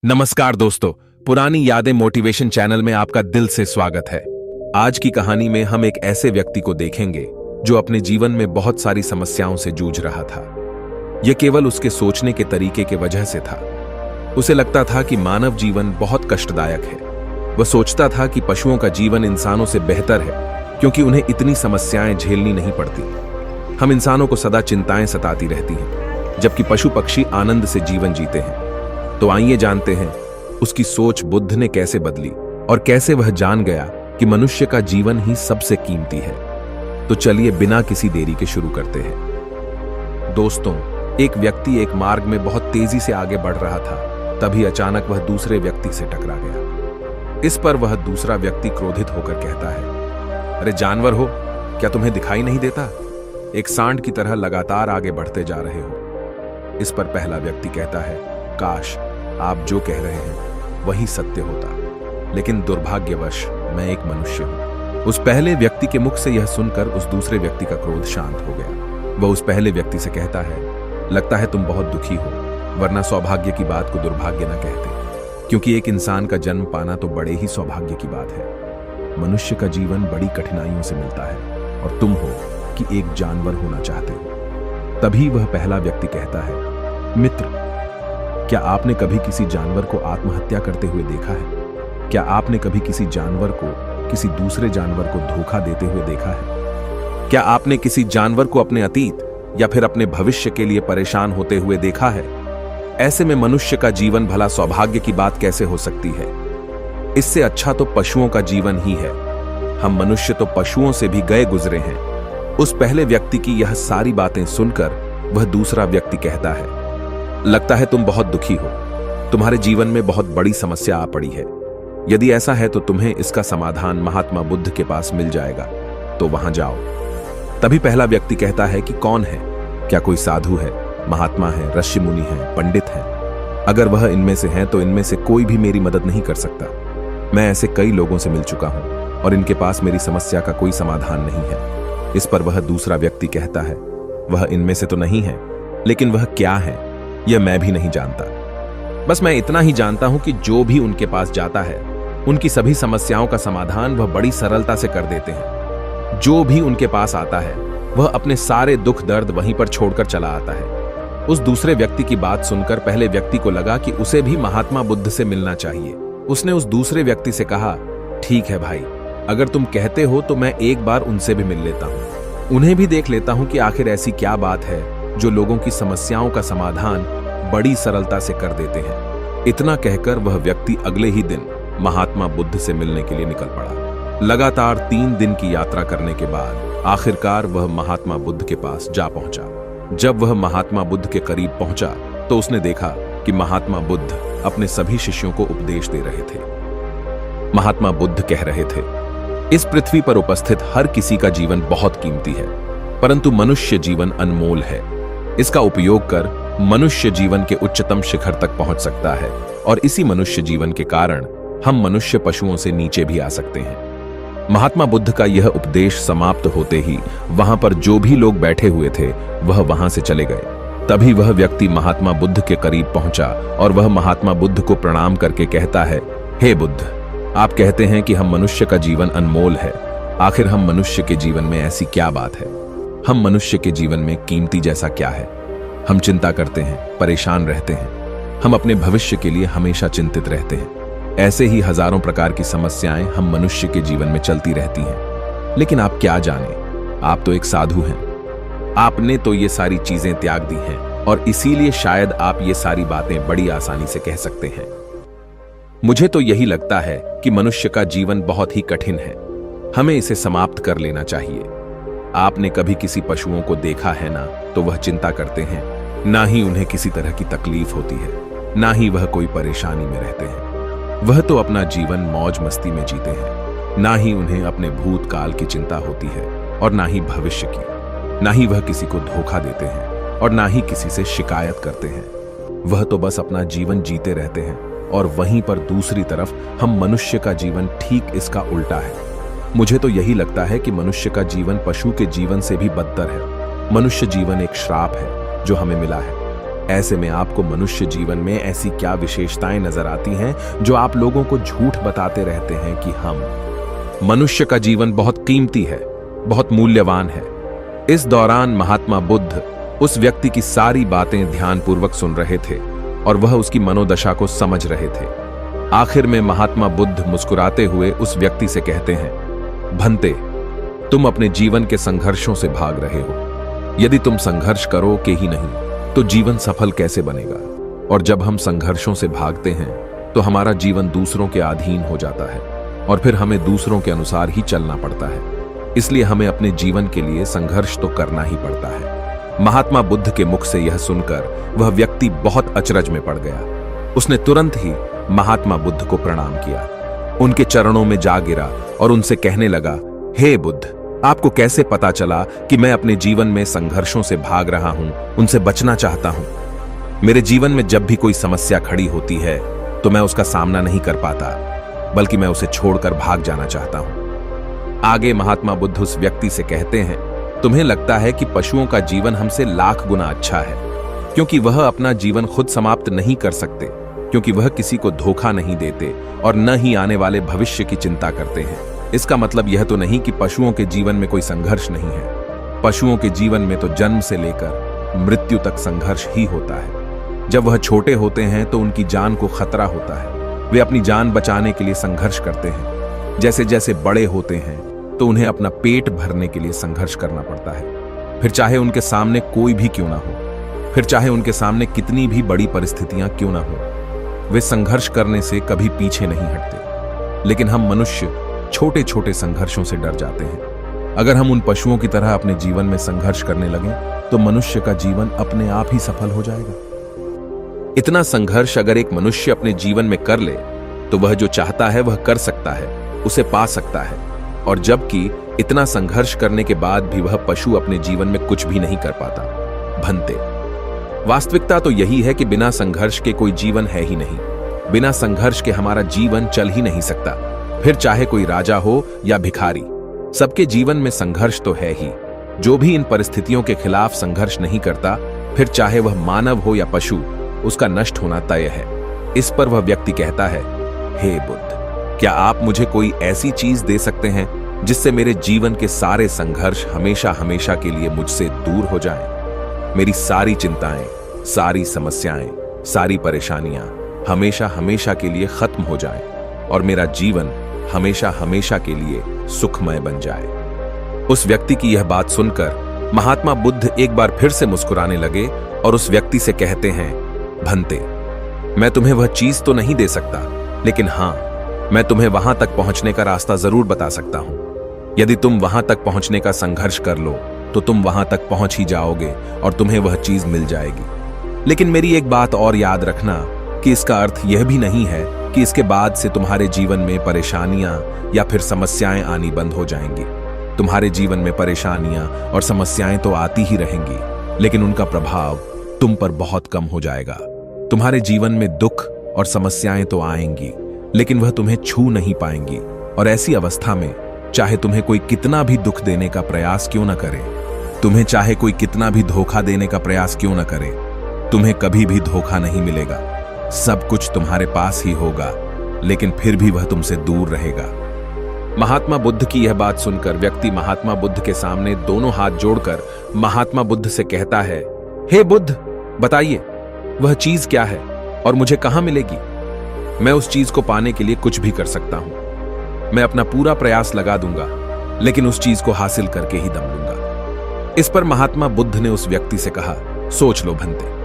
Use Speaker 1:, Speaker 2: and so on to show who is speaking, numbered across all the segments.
Speaker 1: नमस्कार दोस्तों, पुरानी यादें मोटिवेशन चैनल में आपका दिल से स्वागत है। आज की कहानी में हम एक ऐसे व्यक्ति को देखेंगे जो अपने जीवन में बहुत सारी समस्याओं से जूझ रहा था। यह केवल उसके सोचने के तरीके की वजह से था। उसे लगता था कि मानव जीवन बहुत कष्टदायक है। वह सोचता था कि पशुओं का जीवन इंसानों से बेहतर है क्योंकि उन्हें इतनी समस्याएं झेलनी नहीं पड़ती। हम इंसानों को सदा चिंताएं सताती रहती हैं, जबकि पशु पक्षी आनंद से जीवन जीते हैं। तो आइए जानते हैं उसकी सोच बुद्ध ने कैसे बदली और कैसे वह जान गया कि मनुष्य का जीवन ही सबसे कीमती है। तो चलिए बिना किसी देरी के शुरू करते हैं। दोस्तों, एक व्यक्ति एक मार्ग में बहुत तेजी से आगे बढ़ रहा था। तभी अचानक वह दूसरे व्यक्ति से टकरा गया। इस पर वह दूसरा व्यक्ति क्रोधित होकर कहता है, अरे जानवर हो, क्या तुम्हें दिखाई नहीं देता? एक सांड की तरह लगातार आगे बढ़ते जा रहे हो। इस पर पहला व्यक्ति कहता है, काश आप जो कह रहे हैं वही सत्य होता, लेकिन दुर्भाग्यवश मैं एक मनुष्य हूं। उस पहले व्यक्ति के मुख से यह सुनकर उस दूसरे व्यक्ति का क्रोध शांत हो गया। वह उस पहले व्यक्ति से कहता है, लगता है तुम बहुत दुखी हो, वरना सौभाग्य की बात को दुर्भाग्य न कहते, क्योंकि एक इंसान का जन्म पाना तो बड़े ही सौभाग्य की बात है। मनुष्य का जीवन बड़ी कठिनाइयों से मिलता है और तुम हो कि एक जानवर होना चाहते हो। तभी वह पहला व्यक्ति कहता है, मित्र, क्या आपने कभी किसी जानवर को आत्महत्या करते हुए देखा है? क्या आपने कभी किसी जानवर को किसी दूसरे जानवर को धोखा देते हुए देखा है? क्या आपने किसी जानवर को अपने अतीत या फिर अपने भविष्य के लिए परेशान होते हुए देखा है? ऐसे में मनुष्य का जीवन भला सौभाग्य की बात कैसे हो सकती है? इससे अच्छा तो पशुओं का जीवन ही है। हम मनुष्य तो पशुओं से भी गए गुजरे हैं। उस पहले व्यक्ति की यह सारी बातें सुनकर वह दूसरा व्यक्ति कहता है, लगता है तुम बहुत दुखी हो, तुम्हारे जीवन में बहुत बड़ी समस्या आ पड़ी है। यदि ऐसा है तो तुम्हें इसका समाधान महात्मा बुद्ध के पास मिल जाएगा, तो वहां जाओ। तभी पहला व्यक्ति कहता है कि कौन है? क्या कोई साधु है, महात्मा है, ऋषि मुनि है, पंडित है? अगर वह इनमें से है तो इनमें से कोई भी मेरी मदद नहीं कर सकता। मैं ऐसे कई लोगों से मिल चुका हूं और इनके पास मेरी समस्या का कोई समाधान नहीं है। इस पर वह दूसरा व्यक्ति कहता है, वह इनमें से तो नहीं है, लेकिन वह क्या है यह मैं भी नहीं जानता। बस मैं इतना ही जानता हूं कि जो भी उनके पास जाता है उनकी सभी समस्याओं का समाधान वह बड़ी सरलता से कर देते हैं। जो भी उनके पास आता है वह अपने सारे दुख दर्द वहीं पर छोड़कर चला आता है। उस दूसरे व्यक्ति की बात सुनकर पहले व्यक्ति को लगा कि उसे भी महात्मा बुद्ध से मिलना चाहिए। उसने उस दूसरे व्यक्ति से कहा, ठीक है भाई, अगर तुम कहते हो तो मैं एक बार उनसे भी मिल लेता हूं। उन्हें भी देख लेता हूं कि आखिर ऐसी क्या बात है जो लोगों की समस्याओं का समाधान बड़ी सरलता से कर देते हैं। इतना कहकर वह व्यक्ति अगले ही दिन महात्मा बुद्ध से मिलने के लिए निकल पड़ा। लगातार 3 दिन की यात्रा करने के बाद आखिरकार वह महात्मा बुद्ध के पास जा पहुंचा। जब वह महात्मा बुद्ध के करीब पहुंचा तो उसने देखा कि महात्मा बुद्ध अपने सभी शिष्यों को उपदेश दे रहे थे। महात्मा बुद्ध कह रहे थे, इस पृथ्वी पर उपस्थित हर किसी का जीवन बहुत कीमती है, परंतु मनुष्य जीवन अनमोल है। इसका उपयोग कर मनुष्य जीवन के उच्चतम शिखर तक पहुंच सकता है और इसी मनुष्य जीवन के कारण हम मनुष्य पशुओं से नीचे भी आ सकते हैं। महात्मा बुद्ध का यह उपदेश समाप्त होते ही वहां पर जो भी लोग बैठे हुए थे वह वहां से चले गए। तभी वह व्यक्ति महात्मा बुद्ध के करीब पहुंचा और वह महात्मा बुद्ध को प्रणाम करके कहता है, हे बुद्ध, आप कहते हैं कि हम मनुष्य का जीवन अनमोल है। आखिर हम मनुष्य के जीवन में ऐसी क्या बात है? हम मनुष्य के जीवन में कीमती जैसा क्या है? हम चिंता करते हैं, परेशान रहते हैं, हम अपने भविष्य के लिए हमेशा चिंतित रहते हैं। ऐसे ही हजारों प्रकार की समस्याएं हम मनुष्य के जीवन में चलती रहती हैं। लेकिन आप क्या जाने, आप तो एक साधु हैं। आपने तो ये सारी चीजें त्याग दी हैं और इसीलिए शायद आप ये सारी बातें बड़ी आसानी से कह सकते हैं। मुझे तो यही लगता है कि मनुष्य का जीवन बहुत ही कठिन है, हमें इसे समाप्त कर लेना चाहिए। आपने कभी किसी पशुओं को देखा है ना, तो वह चिंता करते हैं, ना ही उन्हें किसी तरह की तकलीफ होती है, ना ही वह कोई परेशानी में रहते हैं। वह तो अपना जीवन मौज मस्ती में जीते हैं। ना ही उन्हें अपने भूतकाल की चिंता होती है और ना ही भविष्य की। ना ही वह किसी को धोखा देते हैं और ना ही किसी से शिकायत करते हैं। वह तो बस अपना जीवन जीते रहते हैं। और वहीं पर दूसरी तरफ हम मनुष्य का जीवन ठीक इसका उल्टा है। मुझे तो यही लगता है कि मनुष्य का जीवन पशु के जीवन से भी बदतर है। मनुष्य जीवन एक श्राप है जो हमें मिला है। ऐसे में आपको मनुष्य जीवन में ऐसी क्या विशेषताएं नजर आती हैं जो आप लोगों को झूठ बताते रहते हैं कि हम। मनुष्य का जीवन बहुत कीमती है, बहुत मूल्यवान है। इस दौरान महात्मा बुद्ध उस व्यक्ति की सारी बातें ध्यानपूर्वक सुन रहे थे और वह उसकी मनोदशा को समझ रहे थे। आखिर में महात्मा बुद्ध मुस्कुराते हुए उस व्यक्ति से कहते हैं, भंते, तुम अपने जीवन के संघर्षों से भाग रहे हो। यदि तुम संघर्ष करोगे ही नहीं तो जीवन सफल कैसे बनेगा? और जब हम संघर्षों से भागते हैं तो हमारा जीवन दूसरों के अधीन हो जाता है और फिर हमें दूसरों के अनुसार ही चलना पड़ता है। इसलिए हमें अपने जीवन के लिए संघर्ष तो करना ही पड़ता है। महात्मा बुद्ध के मुख से यह सुनकर वह व्यक्ति बहुत अचरज में पड़ गया। उसने तुरंत ही महात्मा बुद्ध को प्रणाम किया, उनके चरणों में जा गिरा और उनसे कहने लगा, हे बुद्ध, आपको कैसे पता चला कि मैं अपने जीवन में संघर्षों से भाग रहा हूं, उनसे बचना चाहता हूं? मेरे जीवन में जब भी कोई समस्या खड़ी होती है तो मैं उसका सामना नहीं कर पाता, बल्कि मैं उसे छोड़कर भाग जाना चाहता हूं। आगे महात्मा बुद्ध उस व्यक्ति से कहते हैं, तुम्हें लगता है कि पशुओं का जीवन हमसे लाख गुना अच्छा है, क्योंकि वह अपना जीवन खुद समाप्त नहीं कर सकते, क्योंकि वह किसी को धोखा नहीं देते और न ही आने वाले भविष्य की चिंता करते हैं। इसका मतलब यह तो नहीं कि पशुओं के जीवन में कोई संघर्ष नहीं है। पशुओं के जीवन में तो जन्म से लेकर मृत्यु तक संघर्ष ही होता है। जब वह छोटे होते हैं तो उनकी जान को खतरा होता है, वे अपनी जान बचाने के लिए संघर्ष करते हैं। जैसे जैसे बड़े होते हैं तो उन्हें अपना पेट भरने के लिए संघर्ष करना पड़ता है, फिर चाहे उनके सामने कोई भी क्यों ना हो, फिर चाहे उनके सामने कितनी भी बड़ी परिस्थितियां क्यों ना हो, वे संघर्ष करने से कभी पीछे नहीं हटते। लेकिन हम मनुष्य छोटे छोटे संघर्षों से डर जाते हैं। अगर हम उन पशुओं की तरह अपने जीवन में संघर्ष करने लगें तो मनुष्य का जीवन अपने आप ही सफल हो जाएगा। इतना संघर्ष अगर एक मनुष्य अपने जीवन में कर ले तो वह जो चाहता है वह कर सकता है, उसे पा सकता है। और जबकि इतना संघर्ष करने के बाद भी वह पशु अपने जीवन में कुछ भी नहीं कर पाता। भंते, वास्तविकता तो यही है कि बिना संघर्ष के कोई जीवन है ही नहीं। बिना संघर्ष के हमारा जीवन चल ही नहीं सकता। फिर चाहे कोई राजा हो या भिखारी, सबके जीवन में संघर्ष तो है ही। जो भी इन परिस्थितियों के खिलाफ संघर्ष नहीं करता, फिर चाहे वह मानव हो या पशु, उसका नष्ट होना तय है। इस पर वह व्यक्ति कहता है, हे बुद्ध, क्या आप मुझे कोई ऐसी चीज दे सकते हैं जिससे मेरे जीवन के सारे संघर्ष हमेशा हमेशा के लिए मुझसे दूर हो जाएं? मेरी सारी चिंताएं, सारी समस्याएं, सारी परेशानियां हमेशा हमेशा के लिए खत्म हो जाएं और मेरा जीवन हमेशा हमेशा के लिए सुखमय बन जाए। उस व्यक्ति की यह बात सुनकर महात्मा बुद्ध एक बार फिर से मुस्कुराने लगे और उस व्यक्ति से कहते हैं, भंते, मैं तुम्हें वह चीज तो नहीं दे सकता, लेकिन हां, मैं तुम्हें वहां तक पहुंचने का रास्ता जरूर बता सकता हूं। यदि तुम वहां तक पहुंचने का संघर्ष कर लो तो तुम वहां तक पहुंच ही जाओगे और तुम्हें वह चीज मिल जाएगी। लेकिन मेरी एक बात और याद रखना कि इसका अर्थ यह भी नहीं है कि इसके बाद से तुम्हारे जीवन में परेशानियां या फिर समस्याएं आनी बंद हो जाएंगी। तुम्हारे जीवन में परेशानियां और समस्याएं तो आती ही रहेंगी, लेकिन उनका प्रभाव तुम पर बहुत कम हो जाएगा। तुम्हारे जीवन में दुख और समस्याएं तो आएंगी, लेकिन वह तुम्हें छू नहीं पाएंगी। और ऐसी अवस्था में चाहे तुम्हें कोई कितना भी दुख देने का प्रयास क्यों न करे, तुम्हें चाहे कोई कितना भी धोखा देने का प्रयास क्यों न करे, तुम्हें कभी भी धोखा नहीं मिलेगा। सब कुछ तुम्हारे पास ही होगा, लेकिन फिर भी वह तुमसे दूर रहेगा। महात्मा बुद्ध की यह बात सुनकर व्यक्ति महात्मा बुद्ध के सामने दोनों हाथ जोड़कर महात्मा बुद्ध से कहता है, हे बुद्ध, बताइए वह चीज क्या है और मुझे कहां मिलेगी? मैं उस चीज को पाने के लिए कुछ भी कर सकता हूं। मैं अपना पूरा प्रयास लगा दूंगा, लेकिन उस चीज को हासिल करके ही दम लूंगा। इस पर महात्मा बुद्ध ने उस व्यक्ति से कहा, सोच लो भंते,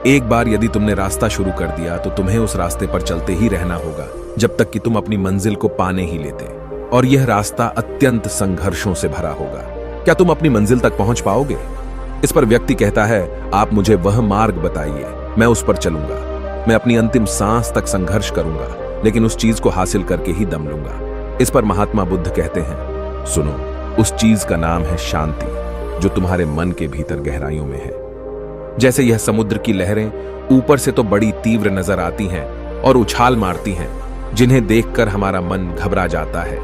Speaker 1: एक बार यदि तुमने रास्ता शुरू कर दिया तो तुम्हें उस रास्ते पर चलते ही रहना होगा जब तक कि तुम अपनी मंजिल को पाने ही लेते। और यह रास्ता अत्यंत संघर्षों से भरा होगा। क्या तुम अपनी मंजिल तक पहुंच पाओगे? इस पर व्यक्ति कहता है, आप मुझे वह मार्ग बताइए, मैं उस पर चलूंगा। मैं अपनी अंतिम सांस तक संघर्ष करूंगा, लेकिन उस चीज को हासिल करके ही दम लूंगा। इस पर महात्मा बुद्ध कहते हैं, सुनो, उस चीज का नाम है शांति, जो तुम्हारे मन के भीतर गहराइयों में है। जैसे यह समुद्र की लहरें ऊपर से तो बड़ी तीव्र नजर आती हैं और उछाल मारती हैं, जिन्हें देखकर हमारा मन घबरा जाता है,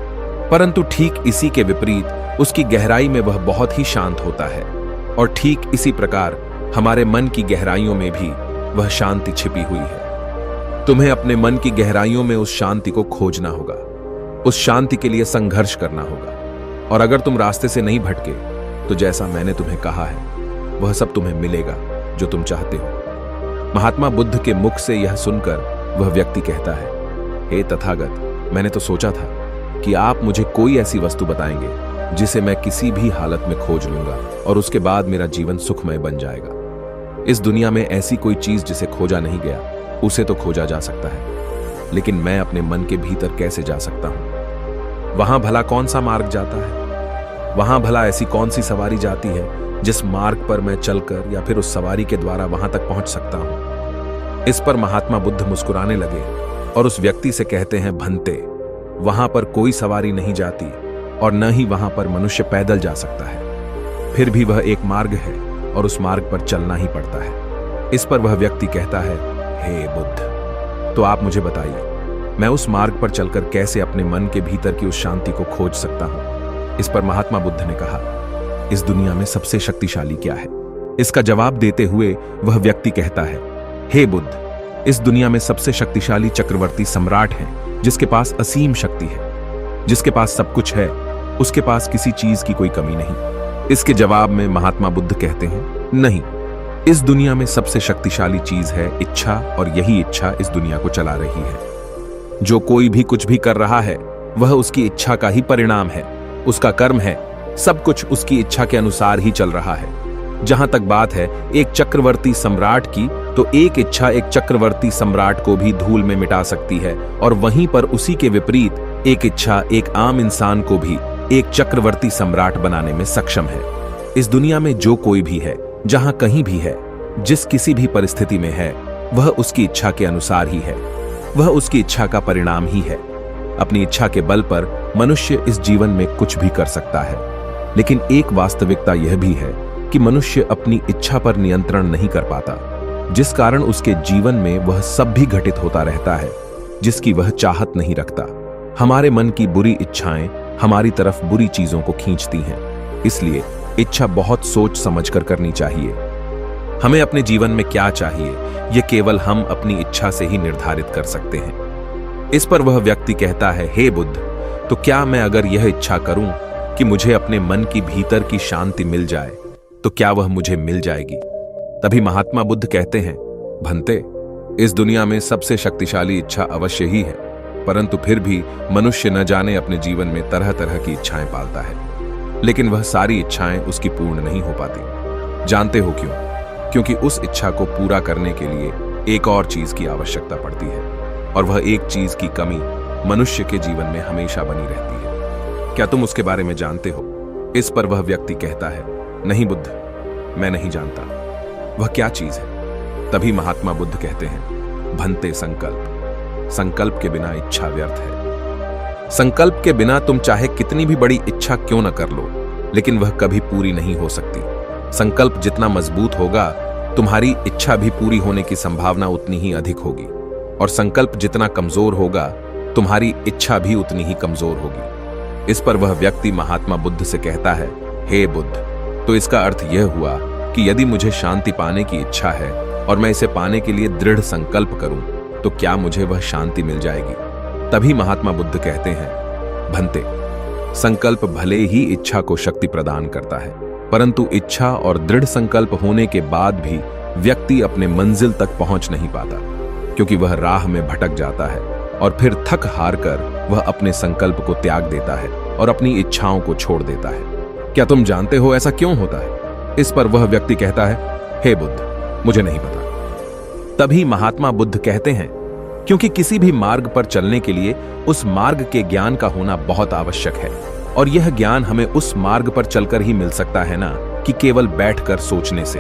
Speaker 1: परंतु ठीक इसी के विपरीत उसकी गहराई में वह बहुत ही शांत होता है। और ठीक इसी प्रकार हमारे मन की गहराइयों में भी वह शांति छिपी हुई है। तुम्हें अपने मन की गहराइयों में उस शांति को खोजना होगा, उस शांति के लिए संघर्ष करना होगा। और अगर तुम रास्ते से नहीं भटके तो जैसा मैंने तुम्हें कहा है वह सब तुम्हें मिलेगा जो तुम चाहते हो। महात्मा बुद्ध के मुख से यह सुनकर वह व्यक्ति कहता है, हे तथागत, मैंने तो सोचा था कि आप मुझे कोई ऐसी वस्तु बताएंगे जिसे मैं किसी भी हालत में खोज लूंगा और उसके बाद मेरा जीवन सुखमय बन जाएगा। इस दुनिया में ऐसी कोई चीज जिसे खोजा नहीं गया उसे तो खोजा जा सकता है, लेकिन मैं अपने मन के भीतर कैसे जा सकता हूं? वहां भला कौन सा मार्ग जाता है? वहां भला ऐसी कौन सी सवारी जाती है जिस मार्ग पर मैं चलकर या फिर उस सवारी के द्वारा वहां तक पहुंच सकता हूं? इस पर महात्मा बुद्ध मुस्कुराने लगे और उस व्यक्ति से कहते हैं, भंते, वहां पर कोई सवारी नहीं जाती और न ही वहां पर मनुष्य पैदल जा सकता है। फिर भी वह एक मार्ग है और उस मार्ग पर चलना ही पड़ता है। इस पर वह व्यक्ति कहता है, हे बुद्ध, तो आप मुझे बताइए, मैं उस मार्ग पर चलकर कैसे अपने मन के भीतर की उस शांति को खोज सकता हूं? इस पर महात्मा बुद्ध ने कहा, इस दुनिया में सबसे शक्तिशाली क्या है? इसका जवाब देते हुए वह व्यक्ति कहता है, हे बुद्ध, इस दुनिया में सबसे शक्तिशाली चक्रवर्ती सम्राट है जिसके पास असीम शक्ति है, जिसके पास सब कुछ है, उसके पास किसी चीज की कोई कमी नहीं। इसके जवाब में महात्मा बुद्ध कहते हैं, नहीं, इस दुनिया में सबसे शक्तिशाली चीज है इच्छा, और यही इच्छा इस दुनिया को चला रही है। जो कोई भी कुछ भी कर रहा है वह उसकी इच्छा का ही परिणाम है, उसका कर्म है, सब कुछ उसकी इच्छा के अनुसार ही चल रहा है। जहां तक बात है एक चक्रवर्ती सम्राट की, तो एक इच्छा एक चक्रवर्ती सम्राट को भी धूल में मिटा सकती है, और वहीं पर उसी के विपरीत एक इच्छा एक आम इंसान को भी एक चक्रवर्ती सम्राट बनाने में सक्षम है। इस दुनिया में जो कोई भी है, जहां कहीं भी है, जिस किसी भी परिस्थिति में है, वह उसकी इच्छा के अनुसार ही है, वह उसकी इच्छा का परिणाम ही है। अपनी इच्छा के बल पर मनुष्य इस जीवन में कुछ भी कर सकता है, लेकिन एक वास्तविकता यह भी है कि मनुष्य अपनी इच्छा पर नियंत्रण नहीं कर पाता, जिस कारण उसके जीवन में वह सब भी घटित होता रहता है जिसकी वह चाहत नहीं रखता। हमारे मन की बुरी इच्छाएं हमारी तरफ बुरी चीजों को खींचती हैं, इसलिए इच्छा बहुत सोच समझकर करनी चाहिए। हमें अपने जीवन में क्या चाहिए यह केवल हम अपनी इच्छा से ही निर्धारित कर सकते हैं। इस पर वह व्यक्ति कहता है, हे बुद्ध, तो क्या मैं अगर यह इच्छा करूं कि मुझे अपने मन की भीतर की शांति मिल जाए तो क्या वह मुझे मिल जाएगी? तभी महात्मा बुद्ध कहते हैं, भंते, इस दुनिया में सबसे शक्तिशाली इच्छा अवश्य ही है, परंतु फिर भी मनुष्य न जाने अपने जीवन में तरह तरह की इच्छाएं पालता है, लेकिन वह सारी इच्छाएं उसकी पूर्ण नहीं हो पाती। जानते हो क्यों? क्योंकि उस इच्छा को पूरा करने के लिए एक और चीज की आवश्यकता पड़ती है, और वह एक चीज की कमी मनुष्य के जीवन में हमेशा बनी रहती है। क्या तुम उसके बारे में जानते हो? इस पर वह व्यक्ति कहता है, नहीं बुद्ध, मैं नहीं जानता। वह क्या चीज है? तभी महात्मा बुद्ध कहते हैं, भंते, संकल्प। संकल्प के बिना इच्छा व्यर्थ है। संकल्प के बिना तुम चाहे कितनी भी बड़ी इच्छा क्यों न कर लो, लेकिन वह कभी पूरी नहीं हो सकती। संकल्प जितना मजबूत होगा, तुम्हारी इच्छा भी पूरी होने की संभावना उतनी ही अधिक होगी, और संकल्प जितना कमजोर होगा, तुम्हारी इच्छा भी उतनी ही कमजोर होगी। इस पर वह व्यक्ति महात्मा बुद्ध से कहता है, हे बुद्ध, तो इसका अर्थ यह हुआ कि यदि मुझे शांति पाने की इच्छा है और मैं इसे पाने के लिए दृढ़ संकल्प करूं, तो क्या मुझे वह शांति मिल जाएगी? तभी महात्मा बुद्ध कहते हैं, भंते, संकल्प भले ही इच्छा को शक्ति प्रदान करता है, परंतु इच्छा और दृढ़ संकल्प होने के बाद भी व्यक्ति अपने मंजिल तक पहुंच नहीं पाता, क्योंकि वह राह में भटक जाता है और फिर थक हार कर वह अपने संकल्प को त्याग देता है और अपनी इच्छाओं को छोड़ देता है। क्या तुम जानते हो ऐसा क्यों होता है? इस पर वह व्यक्ति कहता है, हे बुद्ध, मुझे नहीं पता। तभी महात्मा बुद्ध कहते हैं, क्योंकि किसी भी मार्ग पर चलने के लिए उस मार्ग के ज्ञान का होना बहुत आवश्यक है, और यह ज्ञान हमें उस मार्ग पर चलकर ही मिल सकता है ना कि केवल बैठकर सोचने से।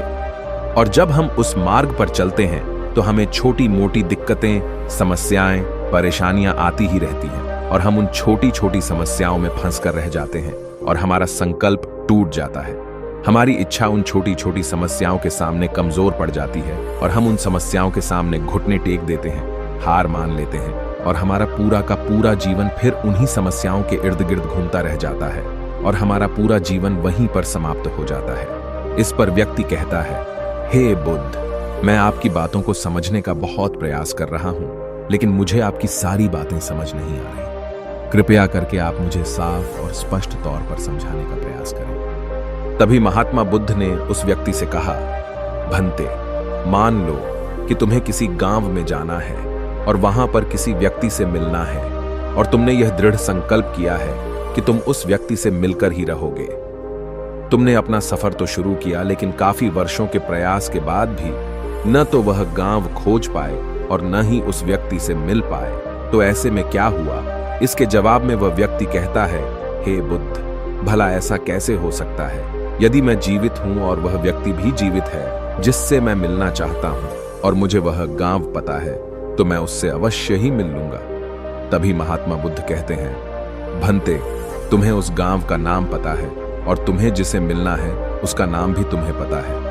Speaker 1: और जब हम उस मार्ग पर चलते हैं तो हमें छोटी मोटी दिक्कतें, समस्याएं, परेशानियां आती ही रहती हैं, और हम उन छोटी छोटी समस्याओं में फंस कर रह जाते हैं और हमारा संकल्प टूट जाता है। हमारी इच्छा उन छोटी छोटी समस्याओं के सामने कमजोर पड़ जाती है और हम उन समस्याओं के सामने घुटने टेक देते हैं, हार मान लेते हैं, और हमारा पूरा का पूरा जीवन फिर उन्हीं समस्याओं के इर्द गिर्द घूमता रह जाता है और हमारा पूरा जीवन वहीं पर समाप्त हो जाता है। इस पर व्यक्ति कहता है, हे बुद्ध, मैं आपकी बातों को समझने का बहुत प्रयास कर रहा हूं, लेकिन मुझे आपकी सारी बातें समझ नहीं आ रही। कृपया करके आप मुझे साफ और स्पष्ट तौर पर समझाने का प्रयास करें। तभी महात्मा बुद्ध ने उस व्यक्ति से कहा, भंते, मान लो कि तुम्हें किसी गांव में जाना है और वहां पर किसी व्यक्ति से मिलना है, और तुमने यह दृढ़ संकल्प किया है कि तुम उस व्यक्ति से मिलकर ही रहोगे। तुमने अपना सफर तो शुरू किया, लेकिन काफी वर्षों के प्रयास के बाद भी न तो वह गांव खोज पाए और न ही उस व्यक्ति से मिल पाए। तो ऐसे में क्या हुआ? इसके जवाब में वह व्यक्ति कहता है, हे बुद्ध, भला ऐसा कैसे हो सकता है? यदि मैं जीवित हूं और वह व्यक्ति भी जीवित है जिससे मैं मिलना चाहता हूं, और मुझे वह गांव पता है, तो मैं उससे अवश्य ही मिल लूंगा। तभी महात्मा बुद्ध कहते हैं, भंते, तुम्हें उस गांव का नाम पता है और तुम्हें जिसे मिलना है उसका नाम भी तुम्हें पता है,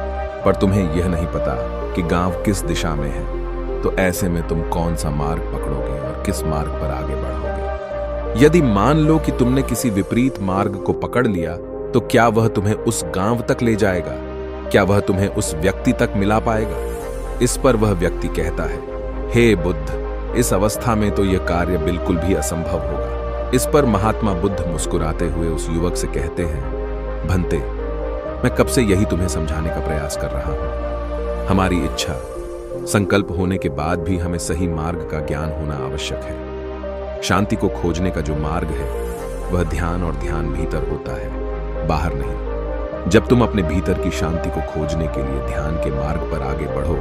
Speaker 1: पर तुम्हें यह नहीं पता कि गांव किस दिशा में है। तो ऐसे में तुम कौन सा मार्ग पकड़ोगे और किस मार्ग पर आगे बढ़ोगे? यदि मान लो कि तुमने किसी विपरीत मार्ग को पकड़ लिया, तो क्या वह तुम्हें उस गांव तक ले जाएगा? क्या वह तुम्हें उस व्यक्ति तक मिला पाएगा? इस पर वह व्यक्ति कहता है, हे बुद्ध, इस अवस्था में तो यह कार्य बिल्कुल भी असंभव होगा। इस पर महात्मा बुद्ध मुस्कुराते हुए उस युवक से कहते हैं, भंते, मैं कब से यही तुम्हें समझाने का प्रयास कर रहा हूं। हमारी इच्छा, संकल्प होने के बाद भी हमें सही मार्ग का ज्ञान होना आवश्यक है। शांति को खोजने का जो मार्ग है वह ध्यान, और ध्यान भीतर होता है, बाहर नहीं। जब तुम अपने भीतर की शांति को खोजने के लिए ध्यान के मार्ग पर आगे बढ़ो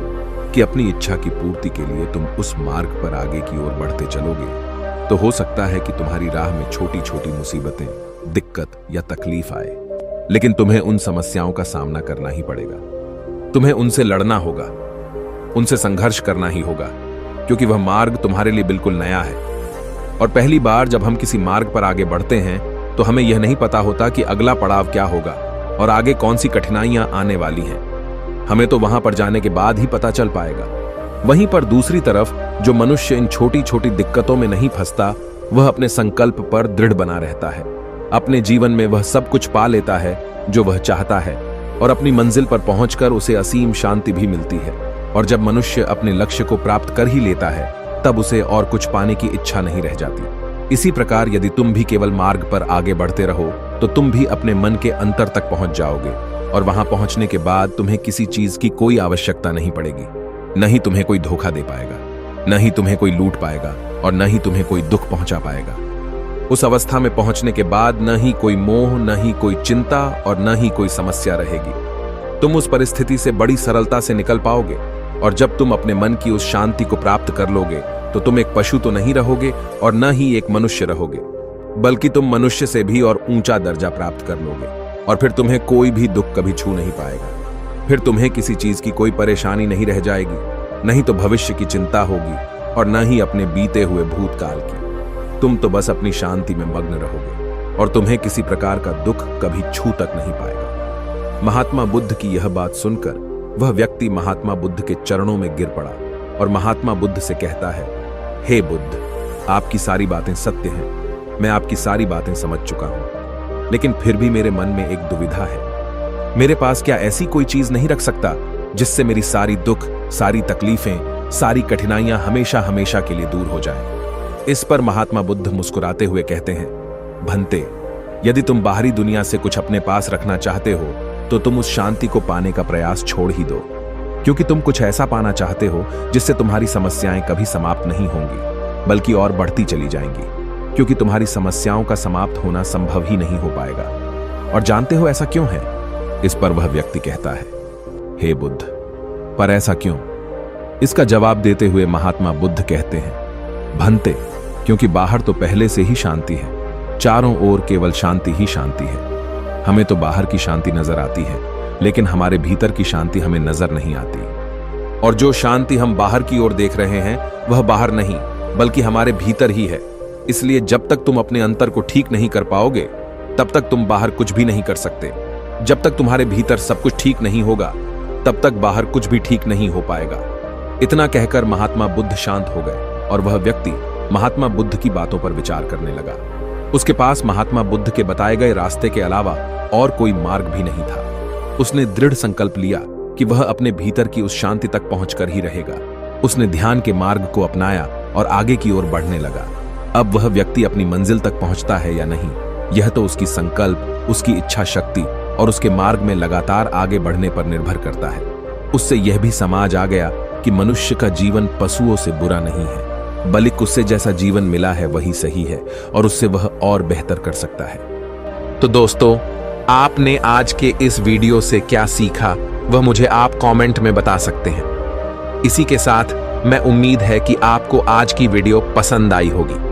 Speaker 1: कि अपनी इच्छा की पूर्ति के लिए तुम उस मार्ग पर आगे की ओर बढ़ते चलोगे, तो हो सकता है कि तुम्हारी राह में छोटी छोटी मुसीबतें, दिक्कत या तकलीफ आए, लेकिन तुम्हें उन समस्याओं का सामना करना ही पड़ेगा। तुम्हें उनसे लड़ना होगा, उनसे संघर्ष करना ही होगा, क्योंकि वह मार्ग तुम्हारे लिए बिल्कुल नया है। और पहली बार जब हम किसी मार्ग पर आगे बढ़ते हैं तो हमें यह नहीं पता होता कि अगला पड़ाव क्या होगा और आगे कौन सी कठिनाइयां आने वाली हैं। हमें तो वहां पर जाने के बाद ही पता चल पाएगा। वहीं पर दूसरी तरफ जो मनुष्य इन छोटी छोटी दिक्कतों में नहीं फंसता, वह अपने संकल्प पर दृढ़ बना रहता है। अपने जीवन में वह सब कुछ पा लेता है जो वह चाहता है, और अपनी मंजिल पर पहुंचकर उसे असीम शांति भी मिलती है। और जब मनुष्य अपने लक्ष्य को प्राप्त कर ही लेता है, तब उसे और कुछ पाने की इच्छा नहीं रह जाती। इसी प्रकार यदि तुम भी केवल मार्ग पर आगे बढ़ते रहो, तो तुम भी अपने मन के अंतर तक पहुंच जाओगे, और वहां पहुंचने के बाद तुम्हें किसी चीज की कोई आवश्यकता नहीं पड़ेगी। न ही तुम्हें कोई धोखा दे पाएगा, न ही तुम्हें कोई लूट पाएगा, और न ही तुम्हें कोई दुख पहुंचा पाएगा। उस अवस्था में पहुंचने के बाद न ही कोई मोह, न ही कोई चिंता, और न ही कोई समस्या रहेगी। तुम उस परिस्थिति से बड़ी सरलता से निकल पाओगे, और जब तुम अपने मन की उस शांति को प्राप्त कर लोगे, तो तुम एक पशु तो नहीं रहोगे और न ही एक मनुष्य रहोगे, बल्कि तुम मनुष्य से भी और ऊंचा दर्जा प्राप्त कर लोगे। और फिर तुम्हें कोई भी दुख कभी छू नहीं पाएगा। फिर तुम्हें किसी चीज की कोई परेशानी नहीं रह जाएगी, नहीं तो भविष्य की चिंता होगी, और न ही अपने बीते हुए भूतकाल की। तुम तो बस अपनी शांति में मग्न रहोगे, और तुम्हें किसी प्रकार का दुख कभी छू तक नहीं पाएगा। महात्मा बुद्ध की यह बात सुनकर वह व्यक्ति महात्मा बुद्ध के चरणों में गिर पड़ा और महात्मा बुद्ध से कहता है, हे बुद्ध, आपकी सारी बातें सत्य हैं, मैं आपकी सारी बातें समझ चुका हूं, लेकिन फिर भी मेरे मन में एक दुविधा है। मेरे पास क्या ऐसी कोई चीज नहीं रख सकता जिससे मेरी सारी दुख, सारी तकलीफें, सारी कठिनाइयां हमेशा हमेशा के लिए दूर हो जाएं? इस पर महात्मा बुद्ध मुस्कुराते हुए कहते हैं, भंते, यदि तुम बाहरी दुनिया से कुछ अपने पास रखना चाहते हो, तो तुम उस शांति को पाने का प्रयास छोड़ ही दो, क्योंकि तुम कुछ ऐसा पाना चाहते हो जिससे तुम्हारी समस्याएं कभी समाप्त नहीं होंगी, बल्कि और बढ़ती चली जाएंगी, क्योंकि तुम्हारी समस्याओं का समाप्त होना संभव ही नहीं हो पाएगा। और जानते हो ऐसा क्यों है? इस पर वह व्यक्ति कहता है, हे बुद्ध, पर ऐसा क्यों? इसका जवाब देते हुए महात्मा बुद्ध कहते हैं, भंते, क्योंकि बाहर तो पहले से ही शांति है, चारों ओर केवल शांति ही शांति है। हमें तो बाहर की शांति नजर आती है, लेकिन हमारे भीतर की शांति हमें नजर नहीं आती। और जो शांति हम बाहर की ओर देख रहे हैं, वह बाहर नहीं, बल्कि हमारे भीतर ही है। इसलिए जब तक तुम अपने अंतर को ठीक नहीं कर पाओगे, तब तक तुम बाहर कुछ भी नहीं कर सकते। जब तक तुम्हारे भीतर सब कुछ ठीक नहीं होगा, तब तक बाहर कुछ भी ठीक नहीं हो पाएगा। इतना कहकर महात्मा बुद्ध शांत हो गए, और वह व्यक्ति महात्मा बुद्ध की बातों पर विचार करने लगा। उसके पास महात्मा बुद्ध के बताए गए रास्ते के अलावा और कोई मार्ग भी नहीं था। उसने दृढ़ संकल्प लिया कि वह अपने भीतर की उस शांति तक पहुंचकर ही रहेगा। उसने ध्यान के मार्ग को अपनाया और आगे की ओर बढ़ने लगा। अब वह व्यक्ति अपनी मंजिल तक पहुंचता है या नहीं, यह तो उसकी संकल्प, उसकी इच्छा शक्ति और उसके मार्ग में लगातार आगे बढ़ने पर निर्भर करता है। उससे यह भी समझ आ गया कि मनुष्य का जीवन पशुओं से बुरा नहीं है, बल्कि उससे जैसा जीवन मिला है वही सही है और उससे वह और बेहतर कर सकता है। तो दोस्तों, आपने आज के इस वीडियो से क्या सीखा वह मुझे आप कमेंट में बता सकते हैं। इसी के साथ मैं उम्मीद है कि आपको आज की वीडियो पसंद आई होगी।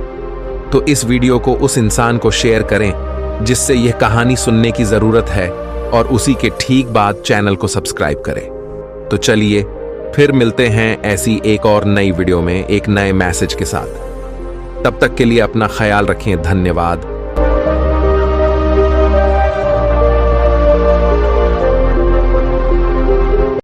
Speaker 1: तो इस वीडियो को उस इंसान को शेयर करें जिससे यह कहानी सुनने की जरूरत है और उसी के ठीक बाद चैनल को सब्सक्राइब करें। तो चलिए फिर मिलते हैं ऐसी एक और नई वीडियो में एक नए मैसेज के साथ। तब तक के लिए अपना ख्याल रखें। धन्यवाद।